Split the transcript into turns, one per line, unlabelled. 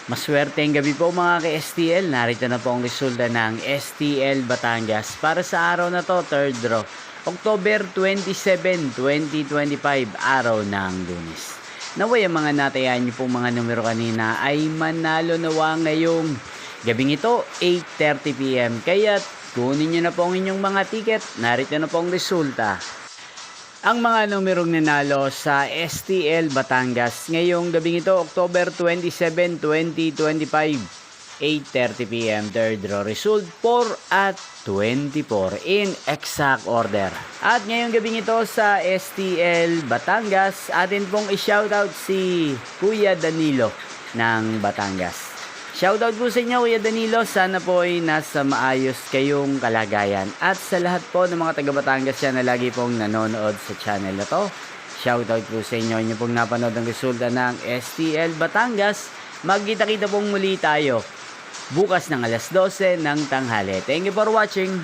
Maswerteng gabi po mga ka-STL. Narito na po ang resulta ng STL Batangas para sa araw na to, third draw. October 27, 2025, araw ng Lunes. Naway ang mga natayan niyo pong mga numero kanina ay manalo nawa ngayong gabing ito, 8:30 PM. Kaya kunin niyo na po ang inyong mga ticket. Narito na po ang resulta. Ang mga numerong nanalo sa STL Batangas ngayong gabing ito, October 27, 2025, 8:30 PM, third draw result 4 at 24 in exact order. At ngayong gabing ito sa STL Batangas, atin pong i-shoutout si Kuya Danilo ng Batangas. Shoutout po sa inyo Kuya Danilo, sana po ay nasa maayos kayong kalagayan. At sa lahat po ng mga taga Batangas yan na lagi pong nanonood sa channel na to, shoutout po sa inyo, inyo pong napanood ang resulta ng STL Batangas. Magkita-kita pong muli tayo bukas ng alas 12 ng tanghali. Thank you for watching.